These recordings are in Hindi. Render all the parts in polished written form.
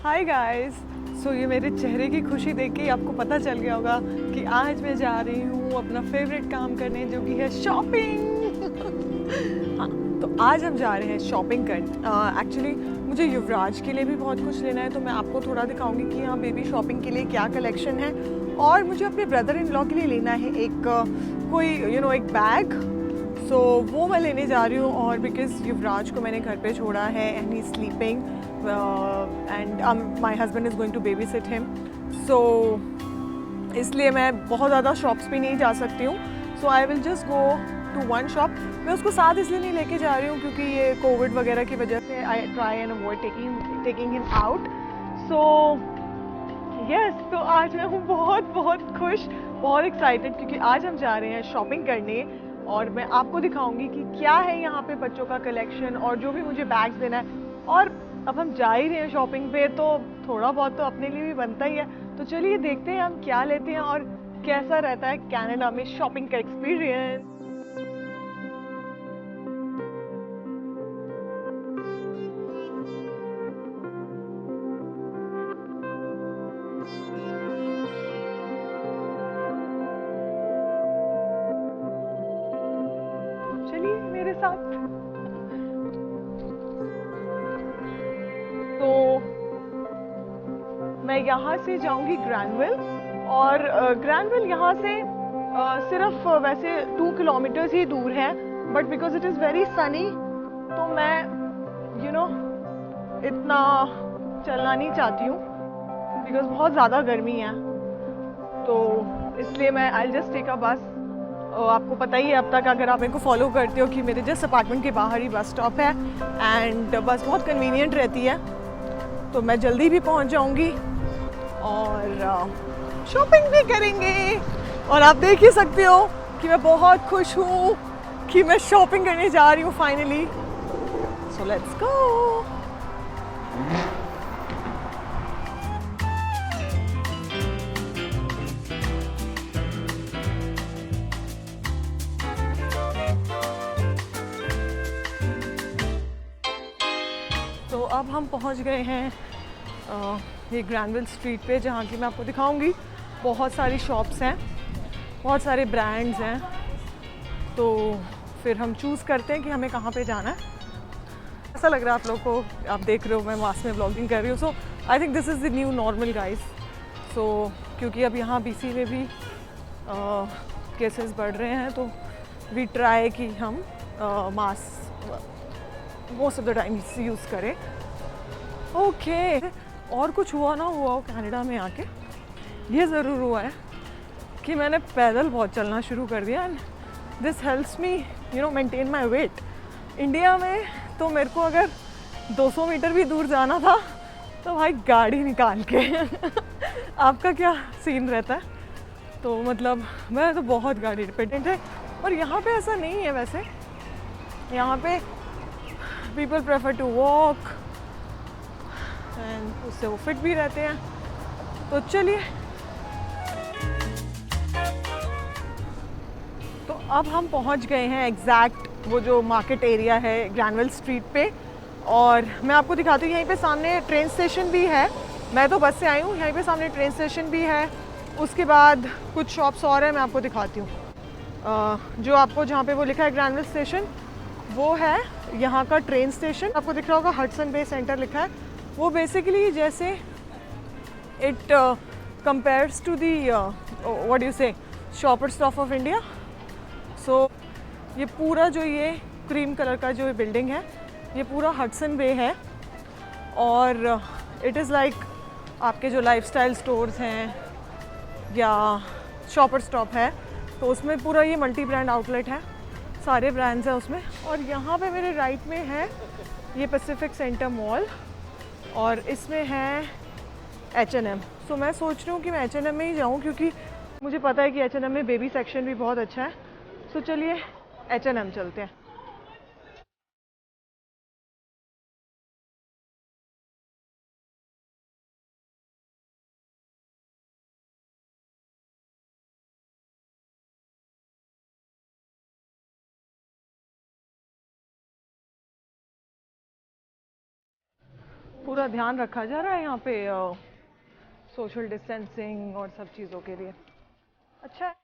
Hi guys. सो ये मेरे चेहरे की खुशी देख के ही आपको पता चल गया होगा कि आज मैं जा रही हूँ अपना फेवरेट काम करने, जो कि है शॉपिंग। हाँ, तो आज हम जा रहे हैं शॉपिंग करने। एक्चुअली मुझे युवराज के लिए भी बहुत कुछ लेना है, तो मैं आपको थोड़ा दिखाऊंगी कि यहाँ बेबी शॉपिंग के लिए क्या कलेक्शन है। और मुझे अपने ब्रदर इन लॉ के लिए लेना है एक कोई एक बैग। सो वो मैं लेने जा रही हूँ। और बिकॉज युवराज को मैंने घर पे छोड़ा है and he sleeping and my husband is going to babysit him. So इसलिए मैं बहुत ज़्यादा शॉप्स पे नहीं जा सकती हूँ। So I will just go to one shop. मैं उसको साथ इसलिए नहीं लेके जा रही हूँ क्योंकि ये कोविड वगैरह की वजह से I try and avoid taking him out. So yes, तो आज मैं हूँ बहुत बहुत खुश, बहुत एक्साइटेड, क्योंकि आज हम जा रहे हैं शॉपिंग करने। और मैं आपको दिखाऊंगी कि क्या है यहाँ पे बच्चों का कलेक्शन और जो भी मुझे बैग्स देना है। और अब हम जा ही रहे हैं शॉपिंग पे, तो थोड़ा बहुत तो अपने लिए भी बनता ही है। तो चलिए देखते हैं हम क्या लेते हैं और कैसा रहता है कनाडा में शॉपिंग का एक्सपीरियंस। चलिए मेरे साथ। तो मैं यहाँ से जाऊंगी ग्रैनविल। और ग्रैनविल यहाँ से सिर्फ वैसे 2 किलोमीटर्स ही दूर है, but because it is very Sunny, तो मैं यू नो इतना चलना नहीं चाहती हूँ बिकॉज बहुत ज़्यादा गर्मी है। तो इसलिए मैं आई जस्ट टेक अ बस। आपको पता ही है अब तक, अगर आप मेरे को फॉलो करते हो, कि मेरे जस्ट अपार्टमेंट के बाहर ही बस स्टॉप है एंड बस बहुत कन्वीनियंट रहती है, तो मैं जल्दी भी पहुंच जाऊंगी और शॉपिंग भी करेंगे। और आप देख ही सकते हो कि मैं बहुत खुश हूँ कि मैं शॉपिंग करने जा रही हूँ फाइनली। So let's go. तो अब हम पहुँच गए हैं ये ग्रैनविल स्ट्रीट पे, जहाँ की मैं आपको दिखाऊंगी। बहुत सारी शॉप्स हैं, बहुत सारे ब्रांड्स हैं, तो फिर हम चूज़ करते हैं कि हमें कहाँ पे जाना है। ऐसा लग रहा है आप लोगों को, आप देख रहे हो मैं मास्क में ब्लॉगिंग कर रही हूँ। So I think this is the new normal guys. So क्योंकि अब यहाँ बीसी में भी केसेस बढ़ रहे हैं, तो वी ट्राई कि हम mask most of the time use करें। ओके और कुछ हुआ ना हुआ हो कनाडा में आके, ये ज़रूर हुआ है कि मैंने पैदल बहुत चलना शुरू कर दिया and this helps me maintain my weight. India में तो मेरे को अगर 200 मीटर भी दूर जाना था तो भाई गाड़ी निकाल के आपका क्या सीन रहता है? तो मतलब मैं तो बहुत गाड़ी डिपेंडेंट है। और यहाँ पे ऐसा नहीं है वैसे, यहाँ पे people prefer to walk and उससे वो फिट भी रहते हैं। तो चलिए, तो अब हम पहुंच गए हैं एग्जैक्ट वो जो मार्केट एरिया है ग्रैनविल स्ट्रीट पे। और मैं आपको दिखाती हूँ, यहीं पे सामने ट्रेन स्टेशन भी है। मैं तो बस से आई हूँ, यहीं पे सामने ट्रेन स्टेशन भी है। उसके बाद कुछ शॉप्स और हैं, मैं आपको दिखाती हूँ। जो आपको जहाँ पे वो लिखा है ग्रैनविल स्टेशन, वो है यहाँ का ट्रेन स्टेशन। आपको दिख रहा होगा हडसन बे सेंटर लिखा है। वो बेसिकली जैसे it compares to the what you say Shoppers Stop of India. So ये पूरा जो ये क्रीम कलर का जो बिल्डिंग है, ये पूरा हडसन बे है। और इट इज़ लाइक आपके जो लाइफस्टाइल स्टोर्स हैं या शॉपर स्टॉप है, तो उसमें पूरा ये मल्टी ब्रांड आउटलेट है, सारे ब्रांड्स हैं उसमें। और यहाँ पे मेरे राइट में है ये पैसिफिक सेंटर मॉल, और इसमें है H&M। सो मैं सोच रही हूँ कि मैं H&M में ही जाऊँ, क्योंकि मुझे पता है कि H&M में बेबी सेक्शन भी बहुत अच्छा है। सो चलिए H&M चलते हैं। पूरा ध्यान रखा जा रहा है यहाँ पे सोशल डिस्टेंसिंग और सब चीज़ों के लिए। अच्छा है।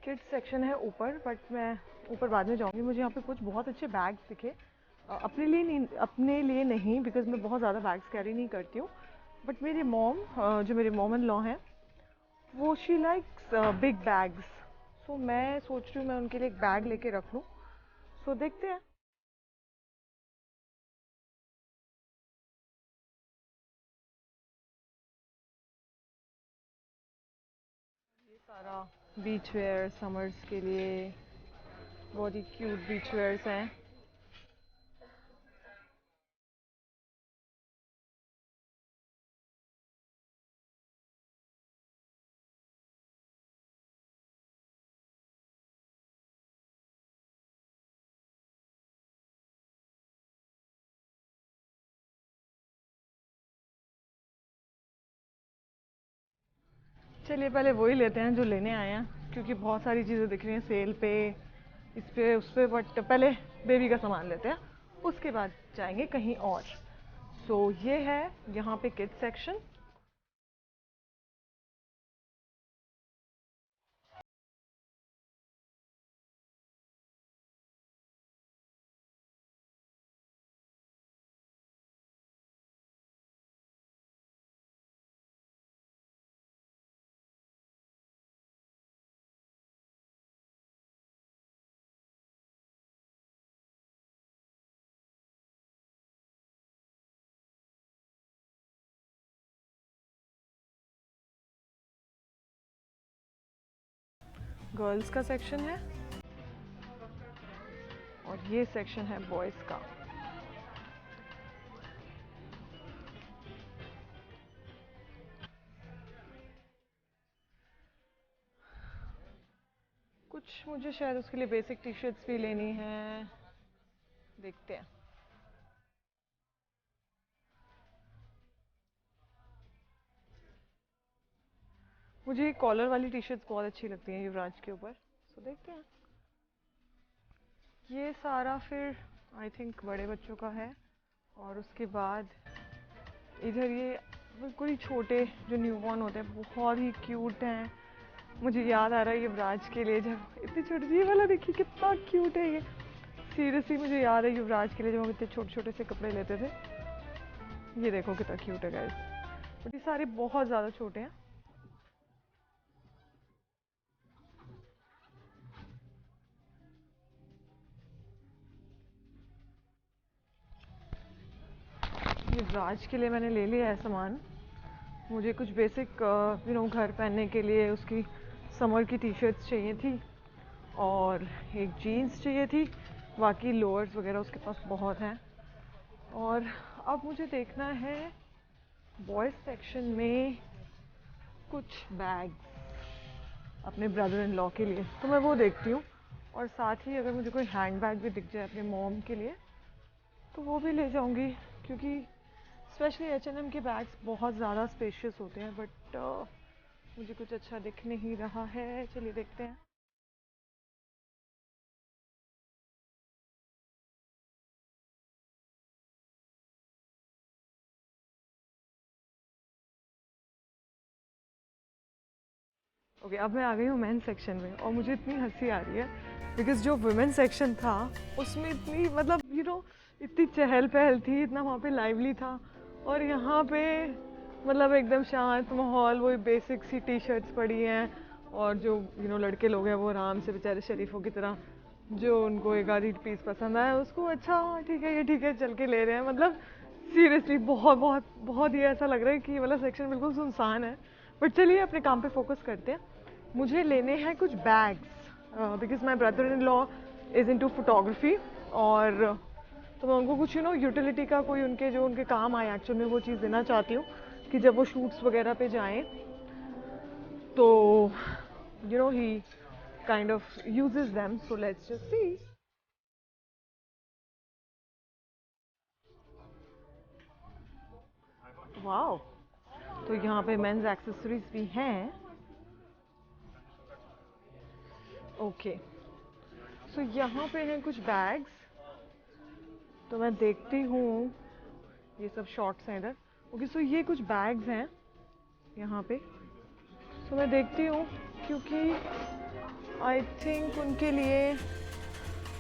किड्स सेक्शन है ऊपर, बट मैं ऊपर बाद में जाऊंगी। मुझे यहाँ पे कुछ बहुत अच्छे बैग्स दिखे, अपने लिए नहीं, बिकॉज मैं बहुत ज़्यादा बैग्स कैरी नहीं करती हूँ। बट मेरी मॉम, जो मेरी मॉम इन लॉ हैं, वो शी लाइक्स बिग बैग्स। सो मैं सोच रही हूँ मैं उनके लिए एक बैग लेके रख लूँ। सो देखते हैं। ये सारा बीच वेयर समर्स के लिए बहुत ही क्यूट बीच वेयर्स हैं। चलिए पहले वही लेते हैं जो लेने आए हैं, क्योंकि बहुत सारी चीज़ें दिख रही हैं सेल पे, इस पे उस पे। बट पहले बेबी का सामान लेते हैं, उसके बाद जाएंगे कहीं और। सो ये है यहाँ पे किड्स सेक्शन। गर्ल्स का सेक्शन है और ये सेक्शन है बॉयज़ का। कुछ मुझे शायद उसके लिए बेसिक टी शर्ट्स भी लेनी है, देखते हैं। मुझे ये कॉलर वाली टी शर्ट्स बहुत अच्छी लगती हैं युवराज के ऊपर। सो देखते हैं। ये सारा फिर आई थिंक बड़े बच्चों का है, और उसके बाद इधर ये बिल्कुल ही छोटे जो न्यूबॉर्न होते हैं, बहुत ही क्यूट हैं। मुझे याद आ रहा है युवराज के लिए, जब इतनी छोटी, ये वाला देखिए कितना क्यूट है ये। सीरियसली मुझे याद है युवराज के लिए जब हम इतने छोटे छोटे से कपड़े लेते थे। ये देखो कितना क्यूट है गाइस। बट ये सारे बहुत ज़्यादा छोटे हैं। युवराज के लिए मैंने ले लिया है सामान। मुझे कुछ बेसिक घर पहनने के लिए उसकी समर की टी शर्ट्स चाहिए थी, और एक जीन्स चाहिए थी। बाकी लोअर्स वगैरह उसके पास बहुत हैं। और अब मुझे देखना है बॉयज़ सेक्शन में कुछ बैग्स अपने ब्रदर इन लॉ के लिए, तो मैं वो देखती हूँ। और साथ ही अगर मुझे कोई हैंड बैग भी दिख जाए अपने मॉम के लिए, तो वो भी ले जाऊँगी, क्योंकि स्पेशली H&M के बैग्स बहुत ज़्यादा स्पेशियस होते हैं। बट मुझे कुछ अच्छा दिख नहीं रहा है। चलिए देखते हैं। ओके, अब मैं आ गई हूँ मेन सेक्शन में, और मुझे इतनी हंसी आ रही है बिकॉज जो वुमेन सेक्शन था उसमें इतनी मतलब इतनी चहल पहल थी, इतना वहाँ पे लाइवली था। और यहाँ पे मतलब एकदम शांत माहौल, वही बेसिक सी टी शर्ट्स पड़ी हैं। और जो लड़के लोग हैं वो आराम से बेचारे शरीफों की तरह, जो उनको एक आधी पीस पसंद आया उसको अच्छा ठीक है, ये ठीक है, चल के ले रहे हैं। मतलब सीरियसली बहुत बहुत बहुत ही ऐसा लग रहा है कि ये वाला सेक्शन बिल्कुल सुनसान है। बट चलिए अपने काम पे फोकस करते हैं। मुझे लेने हैं कुछ bags, because my brother in law is into photography. और तो मैं उनको कुछ यूटिलिटी का कोई उनके जो उनके काम आए एक्चुअल में वो चीज़ देना चाहती हूँ कि जब वो शूट्स वगैरह पे जाएं तो he kind of uses them. So let's just see. Wow, तो यहाँ पे मेंस एक्सेसरीज भी हैं. ओके, सो यहाँ पे हैं कुछ बैग्स. तो मैं देखती हूँ, ये सब शॉर्ट्स हैं इधर. ओके, सो ये कुछ बैग्स हैं यहाँ पे. तो मैं देखती हूँ क्योंकि आई थिंक उनके लिए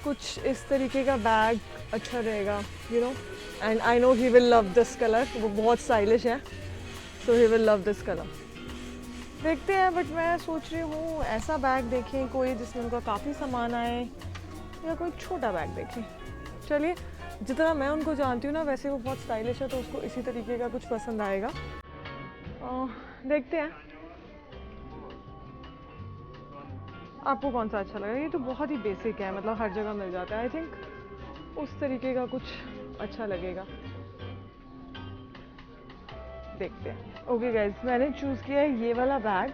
कुछ इस तरीके का बैग अच्छा रहेगा, and I know he will love this colour. वो बहुत स्टाइलिश है, so he will love this colour. देखते हैं, बट मैं सोच रही हूँ ऐसा बैग देखें कोई जिसमें उनका काफ़ी सामान आए, या कोई छोटा बैग देखें. चलिए, जितना मैं उनको जानती हूँ ना, वैसे वो बहुत स्टाइलिश है तो उसको इसी तरीके का कुछ पसंद आएगा. देखते हैं आपको कौन सा अच्छा लगा. ये तो बहुत ही बेसिक है, मतलब हर जगह मिल जाता है. आई थिंक उस तरीके का कुछ अच्छा लगेगा. देखते हैं. ओके गाइज, मैंने चूज़ किया है ये वाला बैग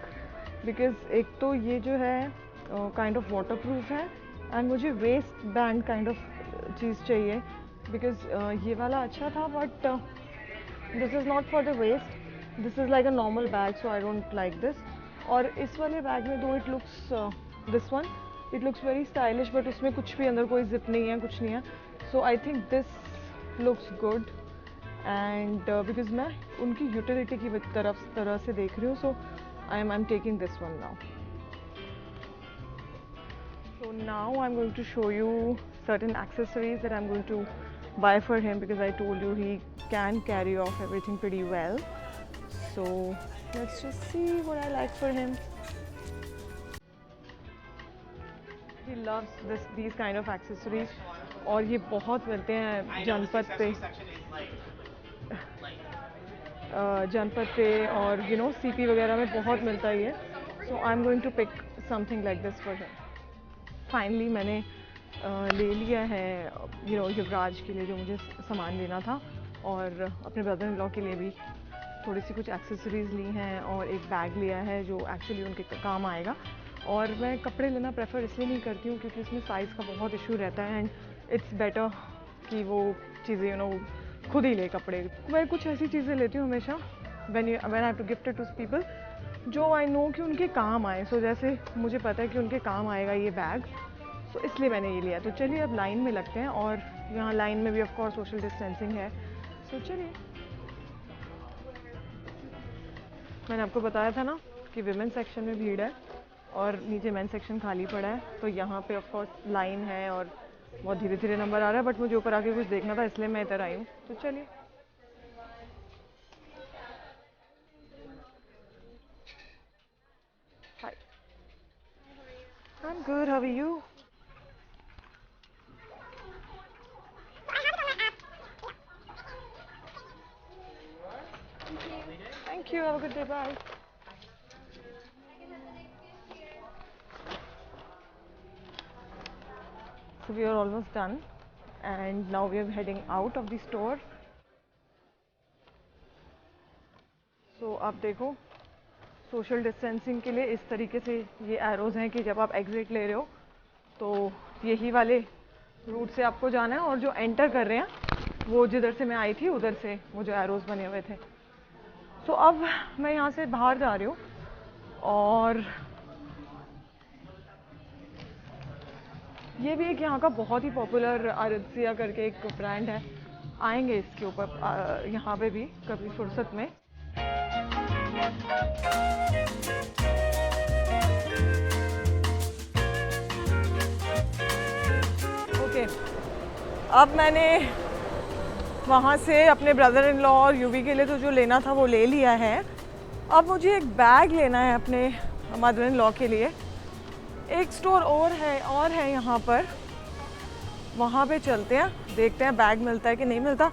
बिकॉज एक तो ये जो है काइंड ऑफ वाटर प्रूफ है, एंड मुझे वेस्ट बैंड काइंड ऑफ चीज़ चाहिए बिकॉज ये वाला अच्छा था, but this is not for the waist. This is like a normal bag, so I don't like this. और इस वाले बैग में दो it looks this one it looks very stylish, but उसमें कुछ भी अंदर कोई जिप नहीं है, कुछ नहीं है. So I think this looks good, and because मैं उनकी यूटिलिटी की तरह से देख रही हूँ. So I am taking this one now. So now I'm going to show you certain accessories that I'm going to buy for him because I told you he can carry off everything pretty well. So let's just see what I like for him. He loves these kind of accessories और ये बहुत मिलते हैं जनपद पे और सीपी वगैरह में बहुत मिलता ही है. So I'm going to pick something like this for him. Finally मैंने ले लिया है युवराज के लिए जो मुझे सामान लेना था, और अपने ब्रदर इन लॉ के लिए भी थोड़ी सी कुछ एक्सेसरीज़ ली हैं, और एक बैग लिया है जो एक्चुअली उनके काम आएगा. और मैं कपड़े लेना प्रेफर इसलिए नहीं करती हूँ क्योंकि उसमें साइज़ का बहुत इशू रहता है, एंड इट्स बेटर कि वो चीज़ें खुद ही ले कपड़े. मैं कुछ ऐसी चीज़ें लेती हूँ हमेशा when I have to gift it to people जो आई नो कि उनके काम आए. सो जैसे मुझे पता है कि उनके काम आएगा ये बैग, सो इसलिए मैंने ये लिया. तो चलिए अब लाइन में लगते हैं, और यहाँ लाइन में भी ऑफ कोर्स सोशल डिस्टेंसिंग है. सो चलिए, मैंने आपको बताया था ना कि विमेन सेक्शन में भीड़ है और नीचे मेन सेक्शन खाली पड़ा है. तो यहाँ पे ऑफ कोर्स लाइन है और बहुत धीरे धीरे नंबर आ रहा है, बट मुझे ऊपर आके कुछ देखना था इसलिए मैं इधर आई हूँ. तो चलिए. Hi, I am good, how are you? Thank you. Have a good day. Bye. So we are almost done, and now we are heading out of the store. So आप देखो, सोशल डिस्टेंसिंग के लिए इस तरीके से ये एरोज़ हैं कि जब आप एग्जिट ले रहे हो तो यही वाले रूट से आपको जाना है, और जो एंटर कर रहे हैं वो जिधर से मैं आई थी उधर से वो जो एरोज़ बने हुए थे. तो अब मैं यहाँ से बाहर जा रही हूँ, और ये भी एक यहाँ का बहुत ही पॉपुलर आरित्सिया करके एक ब्रांड है. आएंगे इसके ऊपर यहाँ पे भी कभी फुर्सत में. ओके, अब मैंने वहाँ से अपने ब्रदर इन लॉ और यूवी के लिए तो जो लेना था वो ले लिया है. अब मुझे एक बैग लेना है अपने मदर इन लॉ के लिए. एक स्टोर और है यहाँ पर, वहाँ पे चलते हैं, देखते हैं बैग मिलता है कि नहीं मिलता.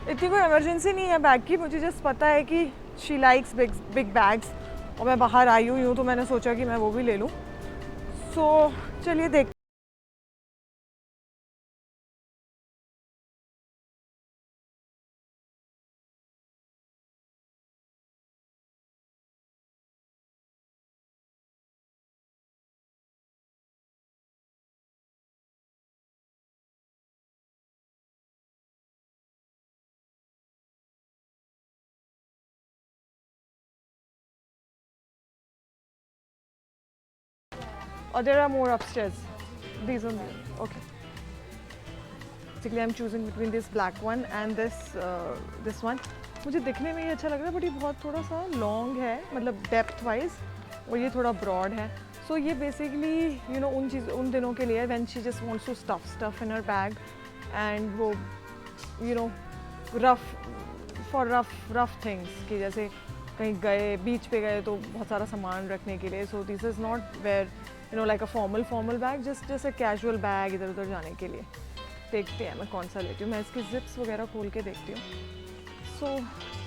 इतनी कोई इमरजेंसी नहीं है बैग की, मुझे जस्ट पता है कि शी लाइक्स बिग बैग्स, और मैं बाहर आई हुई हूँ तो मैंने सोचा कि मैं वो भी ले लूँ. सो चलिए देखते or there are more upstairs. These on the okay. Basically, I'm choosing between this black one and this one. मुझे दिखने में ये अच्छा लग रहा है, बट ये बहुत थोड़ा सा लॉन्ग है, मतलब डेप्थ वाइज, और ये थोड़ा ब्रॉड है. सो ये बेसिकली यू नो उन दिनों के लिए when she just wants to stuff in her bag, and वो यू नो रफ थिंग्स कि जैसे कहीं गए, बीच पे गए तो बहुत सारा सामान रखने के लिए. So this is not where you know like a formal bag, जैसे कैजुअल बैग इधर उधर जाने के लिए. देखते हैं मैं कौन सा लेती हूँ. मैं इसकी जिप्स वगैरह खोल के देखती हूँ. सो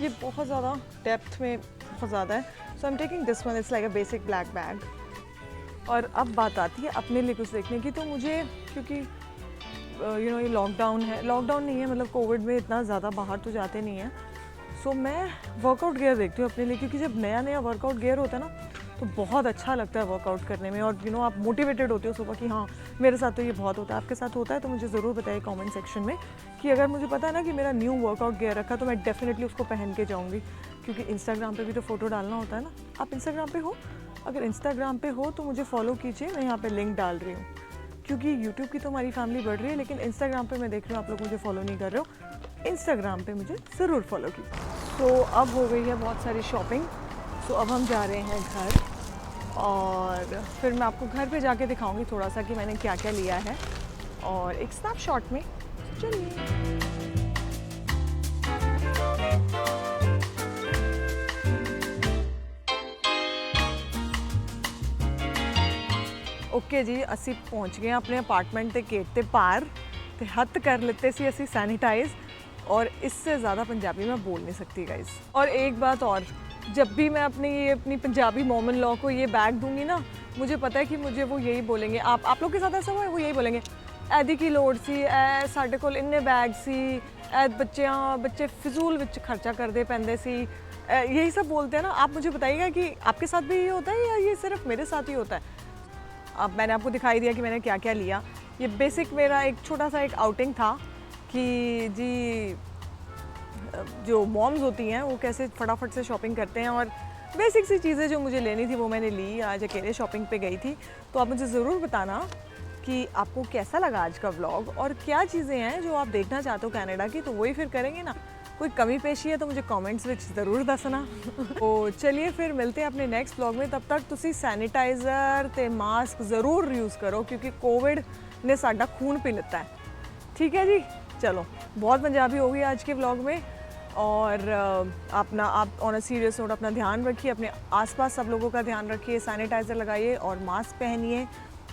ये बहुत ज़्यादा डेप्थ में बहुत ज़्यादा है. So I am taking this one. It's like a basic black bag. और अब बात आती है अपने लिए कुछ देखने की. तो मुझे क्योंकि यू नो ये लॉकडाउन नहीं है, मतलब कोविड में इतना ज़्यादा बाहर तो जाते नहीं हैं. सो मैं वर्कआउट गियर देखती हूँ अपने लिए, क्योंकि जब नया वर्कआउट गियर होता है ना तो बहुत अच्छा लगता है वर्कआउट करने में. और यू नो आप मोटिवेटेड होते हो सुबह कि हाँ मेरे साथ तो ये बहुत होता है. आपके साथ होता है तो मुझे ज़रूर बताइए कमेंट सेक्शन में कि अगर मुझे पता है ना कि मेरा न्यू वर्कआउट गियर रखा तो मैं डेफिनेटली उसको पहन के जाऊँगी, क्योंकि इंस्टाग्राम पे भी तो फ़ोटो डालना होता है ना. आप इंस्टाग्राम पे हो? अगर इंस्टाग्राम पे हो तो मुझे फॉलो कीजिए. मैं यहाँ पर लिंक डाल रही हूँ, क्योंकि यूट्यूब की तो हमारी फैमिली बढ़ रही है, लेकिन इंस्टाग्राम पर मैं देख रही हूँ आप लोग मुझे फॉलो नहीं कर रहे हो. इंस्टाग्राम पर मुझे ज़रूर फॉलो कीजिए. सो अब हो गई है बहुत सारी शॉपिंग. सो अब हम जा रहे हैं घर, और फिर मैं आपको घर पे जाके दिखाऊंगी थोड़ा सा कि मैंने क्या क्या लिया है, और एक स्नैपशॉट में. चलिए. ओके जी, असी पहुंच गए अपने अपार्टमेंट के गेट ते पार ते हत्थ कर लेते सी असी सैनिटाइज, और इससे ज़्यादा पंजाबी मैं बोल नहीं सकती गाइस. और एक बात और, जब भी मैं अपनी पंजाबी मॉम इन लॉ को ये बैग दूंगी ना, मुझे पता है कि मुझे वो यही बोलेंगे. आप लोग के साथ ऐसा हुआ है? वो यही बोलेंगे ऐदी की लोड़ सी, ए साडे कोल इन्ने बैग सी, ए बच्चे फिजूल विच खर्चा करते पैंदे सी, यही सब बोलते हैं ना. आप मुझे बताइएगा कि आपके साथ भी ये होता है या ये सिर्फ मेरे साथ ही होता है. अब मैंने आपको दिखाई दिया कि मैंने क्या क्या लिया. ये बेसिक मेरा एक छोटा सा एक आउटिंग था कि जी जो मॉम्स होती हैं वो कैसे फटाफट से शॉपिंग करते हैं, और बेसिक सी चीज़ें जो मुझे लेनी थी वो मैंने ली. आज अकेले शॉपिंग पे गई थी. तो आप मुझे ज़रूर बताना कि आपको कैसा लगा आज का व्लॉग, और क्या चीज़ें हैं जो आप देखना चाहते हो कनाडा की, तो वही फिर करेंगे ना. कोई कमी पेशी है तो मुझे कमेंट्स विच ज़रूर दसना. तो चलिए फिर मिलते हैं अपने नेक्स्ट व्लॉग में. तब तक तुसी सैनिटाइज़र ते मास्क ज़रूर यूज़ करो, क्योंकि कोविड ने साडा खून पी लिता है. ठीक है जी, चलो बहुत पंजाबी हो गई आज के व्लॉग में. और आप ऑन अ सीरियस नोट अपना ध्यान रखिए, अपने आसपास सब लोगों का ध्यान रखिए, सैनिटाइज़र लगाइए और मास्क पहनिए.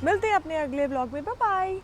मिलते हैं अपने अगले व्लॉग में. Bye bye.